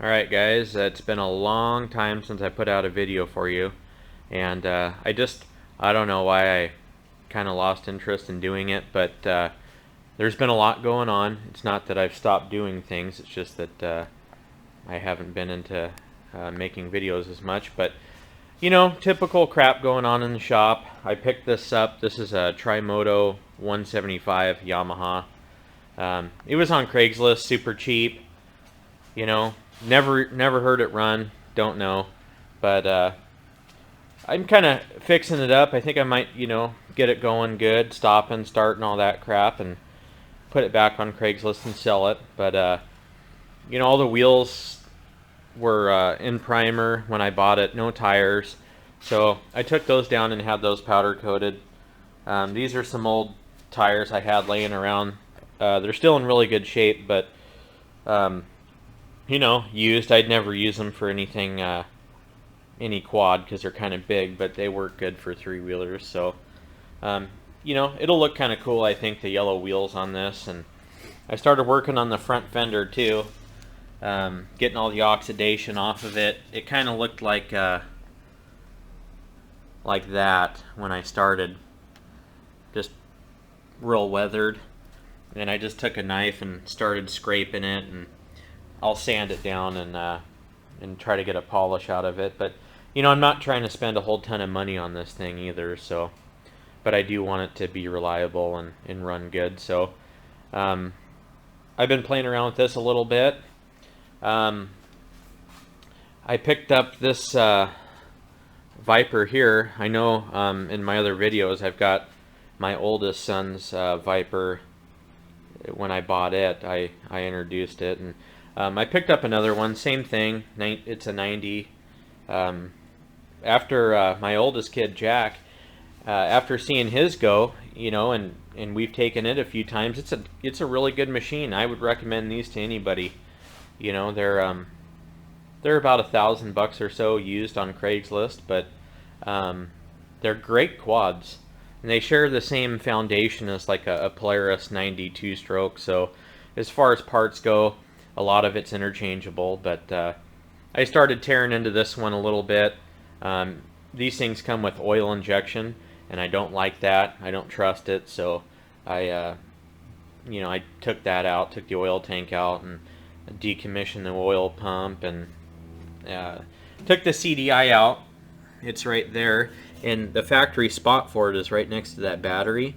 Alright guys, it's been a long time since I put out a video for you, and I don't know why I kind of lost interest in doing it, but there's been a lot going on. It's not that I've stopped doing things, it's just that I haven't been into making videos as much, but you know, typical crap going on in the shop. I picked this up. This is a Trimoto 175 Yamaha. It was on Craigslist, super cheap. You know, never heard it run. Don't know, but I'm kind of fixing it up. I think I might, get it going good, stopping, starting, all that crap, and put it back on Craigslist and sell it. But all the wheels were in primer when I bought it, no tires. So I took those down and had those powder coated. These are some old tires I had laying around. They're still in really good shape, but used. I'd never use them for anything, any quad, because they're kind of big, but they work good for three-wheelers. So, it'll look kind of cool, I think, the yellow wheels on this. And I started working on the front fender, too, getting all the oxidation off of it. It kind of looked like that when I started, just real weathered. And I just took a knife and started scraping it, and I'll sand it down and try to get a polish out of it. But I'm not trying to spend a whole ton of money on this thing either. So, but I do want it to be reliable and run good. So, I've been playing around with this a little bit. I picked up this Viper here. I know in my other videos I've got my oldest son's Viper. When I bought it, I introduced it, and I picked up another one, same thing. It's a 90. After my oldest kid, Jack, after seeing his go, and we've taken it a few times, it's a really good machine. I would recommend these to anybody. They're about $1,000 or so used on Craigslist, but they're great quads. And they share the same foundation as like a Polaris 92 stroke. So as far as parts go, a lot of it's interchangeable. But I started tearing into this one a little bit. These things come with oil injection, and I don't like that. I don't trust it. So I took that out, took the oil tank out, and decommissioned the oil pump, and took the CDI out. It's right there. And the factory spot for it is right next to that battery,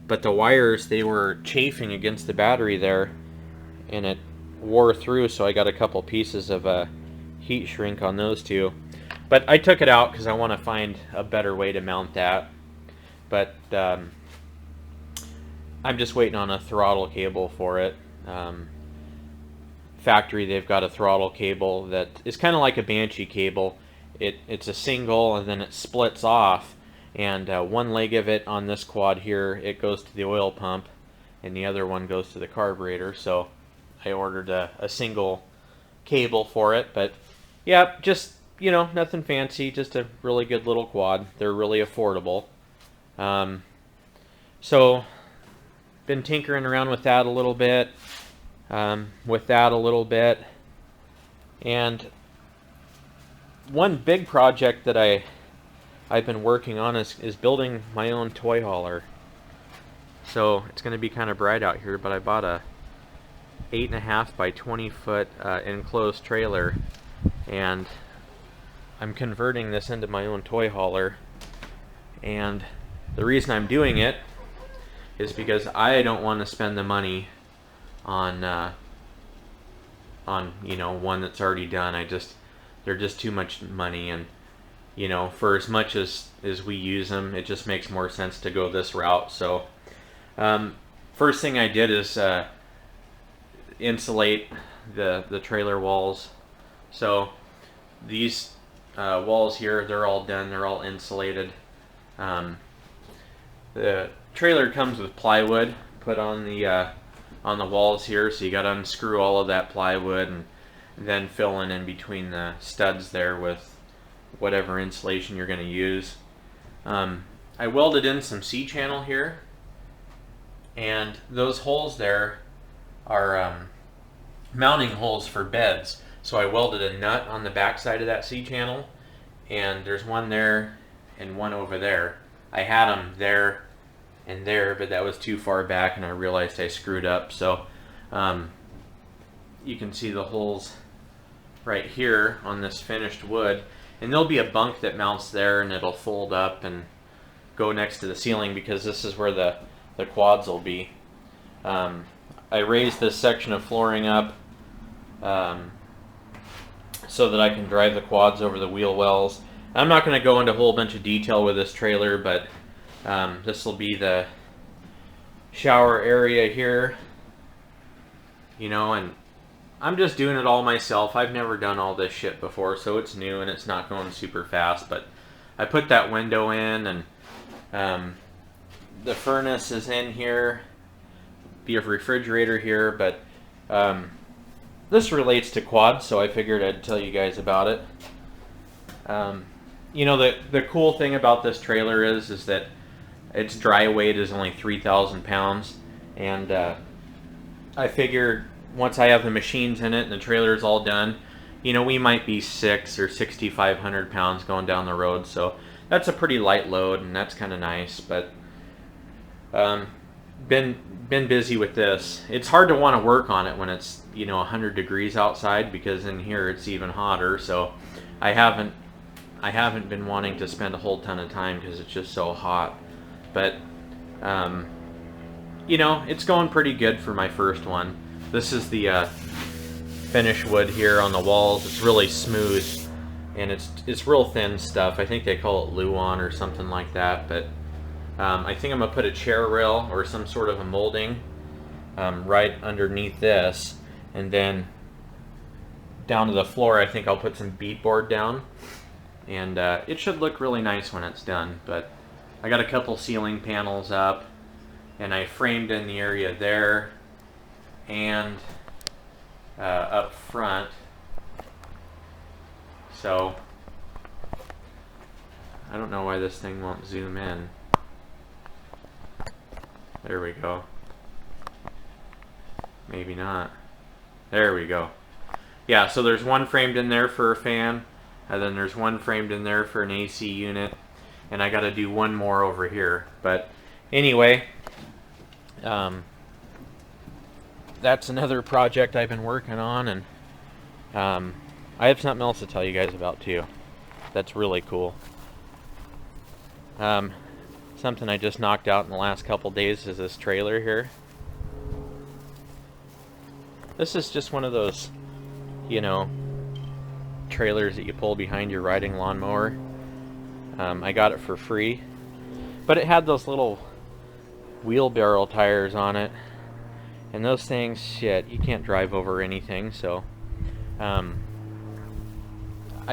but the wires, they were chafing against the battery there, and it wore through, so I got a couple pieces of heat shrink on those two. But I took it out because I want to find a better way to mount that. But I'm just waiting on a throttle cable for it. Factory, they've got a throttle cable that is kind of like a Banshee cable. It's a single, and then it splits off, and one leg of it on this quad here, it goes to the oil pump, and the other one goes to the carburetor. So I ordered a single cable for it. But yeah, just nothing fancy, just a really good little quad. They're really affordable. So been tinkering around with that a little bit, and one big project that I've been working on is building my own toy hauler. So it's going to be kind of bright out here, but I bought a 8.5 by 20 foot enclosed trailer, and I'm converting this into my own toy hauler. And the reason I'm doing it is because I don't want to spend the money on one that's already done. They're just too much money, and for as much as we use them, it just makes more sense to go this route. So first thing I did is insulate the trailer walls. So these walls here, they're all done, they're all insulated. The trailer comes with plywood put on the walls here, so you got to unscrew all of that plywood and then fill in between the studs there with whatever insulation you're going to use. I welded in some C-channel here, and those holes there are mounting holes for beds. So I welded a nut on the back side of that C-channel, and there's one there and one over there. I had them there and there, but that was too far back, and I realized I screwed up. So you can see the holes right here on this finished wood, and there'll be a bunk that mounts there, and it'll fold up and go next to the ceiling, because this is where the quads will be. I raised this section of flooring up so that I can drive the quads over the wheel wells. I'm not going to go into a whole bunch of detail with this trailer, but this will be the shower area here, you know, and I'm just doing it all myself. I've never done all this shit before, so it's new and it's not going super fast, but I put that window in, and the furnace is in here, be a refrigerator here, but this relates to quads, so I figured I'd tell you guys about it. You know, the cool thing about this trailer is that its dry weight is only 3,000 pounds, and I figured once I have the machines in it and the trailer is all done, you know, we might be 600 or 6,500 pounds going down the road, so that's a pretty light load, and that's kind of nice. But been busy with this. It's hard to want to work on it when it's, you know, 100 degrees outside, because in here it's even hotter. So I haven't been wanting to spend a whole ton of time because it's just so hot. But you know, it's going pretty good for my first one. This is the finish wood here on the walls. It's really smooth, and it's real thin stuff. I think they call it Luan or something like that. But I think I'm gonna put a chair rail or some sort of a molding right underneath this, and then down to the floor I think I'll put some beadboard down, and it should look really nice when it's done. But I got a couple ceiling panels up, and I framed in the area there and up front. So I don't know why this thing won't zoom in. There we go. Maybe not. There we go. Yeah, so there's one framed in there for a fan, and then there's one framed in there for an AC unit, and I got to do one more over here. But anyway, that's another project I've been working on, and I have something else to tell you guys about too. That's really cool. Something I just knocked out in the last couple days is this trailer here. This is just one of those, you know, trailers that you pull behind your riding lawnmower. I got it for free, but it had those little wheelbarrow tires on it, and those things, shit, you can't drive over anything. So I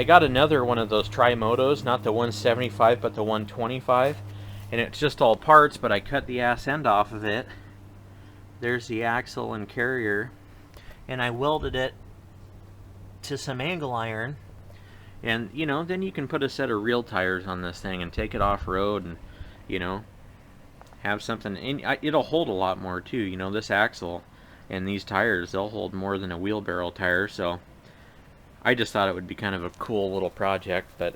got another one of those Tri-Motos, not the 175 but the 125, and it's just all parts, but I cut the ass end off of it. There's the axle and carrier, and I welded it to some angle iron, and you know, then you can put a set of real tires on this thing and take it off-road, and you know, have something, and it'll hold a lot more too. You know, this axle and these tires, they'll hold more than a wheelbarrow tire. So I just thought it would be kind of a cool little project. But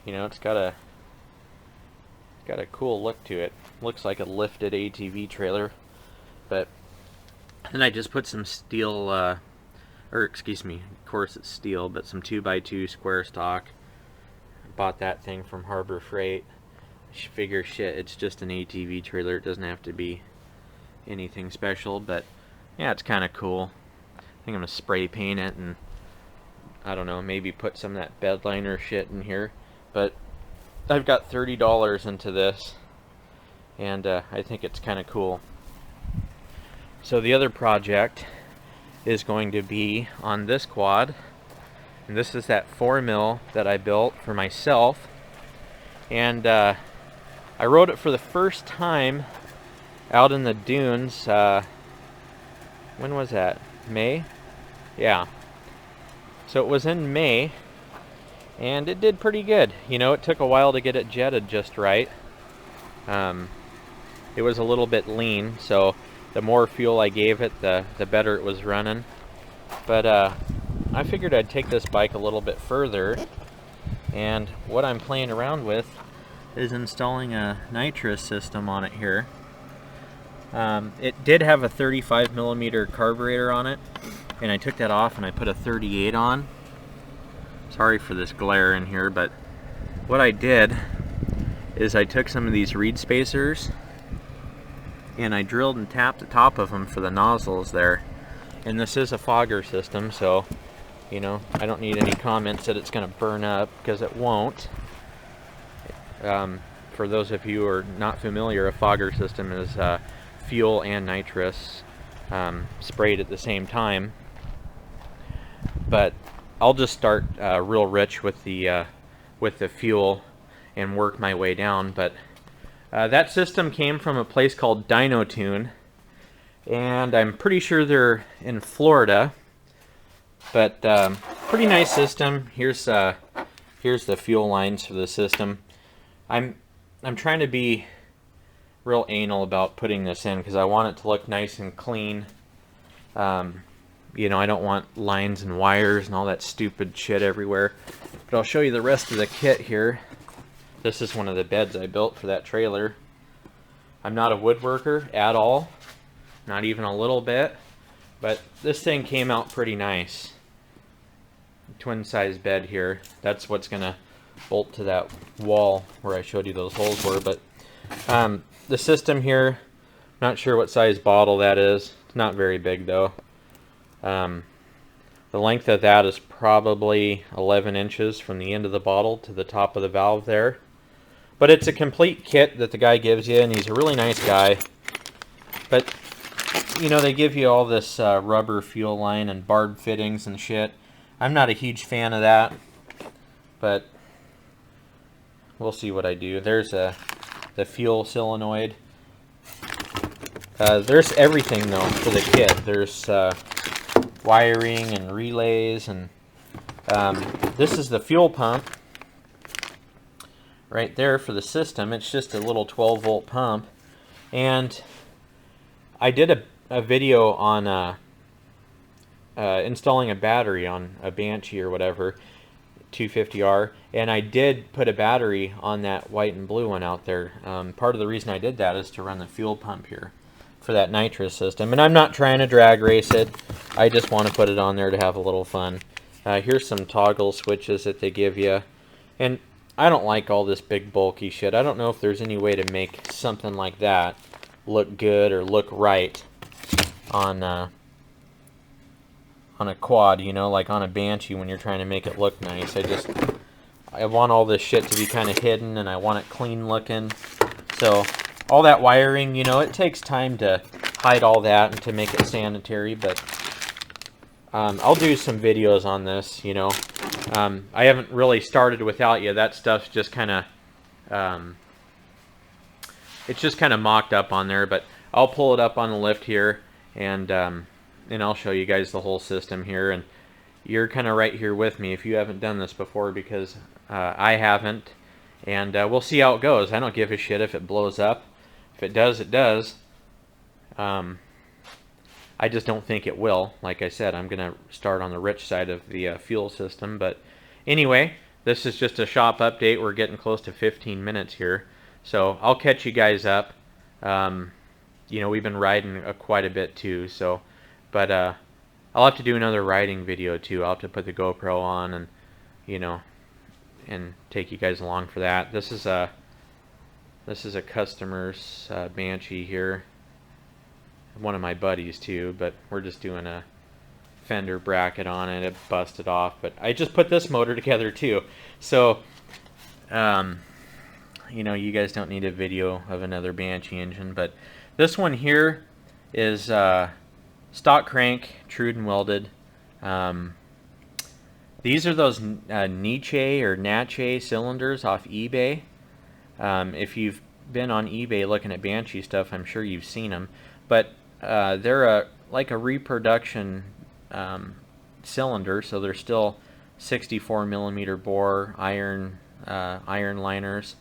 you know, it's got a cool look to it. Looks like a lifted ATV trailer. But then I just put some steel, or excuse me, of course it's steel, but some 2x2 square stock. Bought that thing from Harbor Freight. Figure, shit, it's just an ATV trailer, it doesn't have to be anything special. But yeah, it's kind of cool. I think I'm gonna spray paint it, and I don't know, maybe put some of that bed liner shit in here. But I've got $30 into this, and I think it's kind of cool. So the other project is going to be on this quad, and this is that 4mm that I built for myself, and I rode it for the first time out in the dunes. When was that? May? Yeah. So it was in May, and it did pretty good. You know, it took a while to get it jetted just right. It was a little bit lean, so the more fuel I gave it, the better it was running. But I figured I'd take this bike a little bit further, and what I'm playing around with is installing a nitrous system on it here. It did have a 35 millimeter carburetor on it, and I took that off and I put a 38 on. Sorry for this glare in here, but what I did is I took some of these reed spacers and I drilled and tapped the top of them for the nozzles there. And this is a fogger system, so you know, I don't need any comments that it's going to burn up, because it won't. For those of you who are not familiar, a fogger system is fuel and nitrous sprayed at the same time. But I'll just start real rich with the fuel and work my way down. But that system came from a place called Dynotune, and I'm pretty sure they're in Florida. But pretty nice system. Here's the fuel lines for the system. I'm trying to be real anal about putting this in because I want it to look nice and clean. You know, I don't want lines and wires and all that stupid shit everywhere. But I'll show you the rest of the kit here. This is one of the beds I built for that trailer. I'm not a woodworker at all, not even a little bit, but this thing came out pretty nice. Twin size bed here. That's what's gonna bolt to that wall where I showed you those holes were. But the system here, not sure what size bottle that is. It's not very big though. The length of that is probably 11 inches from the end of the bottle to the top of the valve there. But it's a complete kit that the guy gives you, and he's a really nice guy. But you know, they give you all this rubber fuel line and barb fittings and shit. I'm not a huge fan of that, but we'll see what I do. There's the fuel solenoid. There's everything though for the kit. There's wiring and relays, and this is the fuel pump right there for the system. It's just a little 12 volt pump, and I did a video on installing a battery on a Banshee or whatever, 250R, and I did put a battery on that white and blue one out there. Part of the reason I did that is to run the fuel pump here for that nitrous system, and I'm not trying to drag race it. I just want to put it on there to have a little fun. Here's some toggle switches that they give you, and I don't like all this big bulky shit. I don't know if there's any way to make something like that look good or look right on a quad, you know, like on a Banshee when you're trying to make it look nice. I want all this shit to be kind of hidden, and I want it clean looking. So all that wiring, you know, it takes time to hide all that and to make it sanitary, but I'll do some videos on this, you know. I haven't really started without you. That stuff's just kind of it's just kind of mocked up on there, but I'll pull it up on the lift here, and I'll show you guys the whole system here, and you're kind of right here with me if you haven't done this before, because I haven't, and we'll see how it goes. I don't give a shit if it blows up. If it does, it does. I just don't think it will. Like I said, I'm going to start on the rich side of the fuel system, but anyway, this is just a shop update. We're getting close to 15 minutes here, so I'll catch you guys up. You know, we've been riding quite a bit too, so, but I'll have to do another riding video too. I'll have to put the GoPro on and, you know, and take you guys along for that. This is a customer's Banshee here, one of my buddies too, but we're just doing a fender bracket on it. It busted off, but I just put this motor together too, so you know, you guys don't need a video of another Banshee engine. But this one here is stock crank, trued and welded. These are those Niche or Nache cylinders off eBay. If you've been on eBay looking at Banshee stuff, I'm sure you've seen them. But they're like a reproduction cylinder, so they're still 64 millimeter bore iron liners.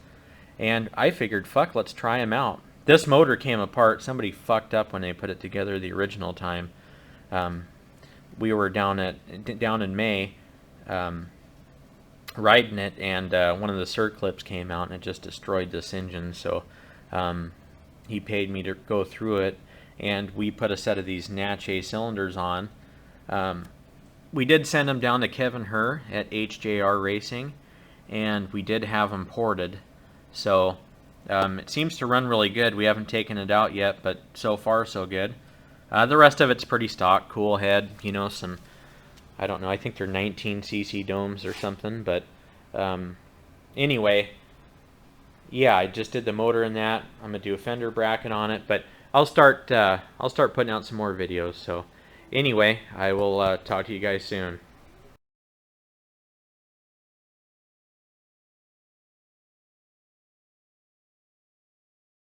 And I figured, fuck, let's try them out. This motor came apart. Somebody fucked up when they put it together the original time. we were down in May, riding it, and one of the circlips came out and it just destroyed this engine. So he paid me to go through it, and we put a set of these NACHE cylinders on. We did send them down to Kevin Herr at HJR Racing, and we did have them ported. So it seems to run really good. We haven't taken it out yet, but so far so good. The rest of it's pretty stock, cool head, you know, some, I don't know, I think they're 19cc domes or something, but anyway, yeah, I just did the motor in that. I'm gonna do a fender bracket on it, but I'll start putting out some more videos. So anyway, I will talk to you guys soon.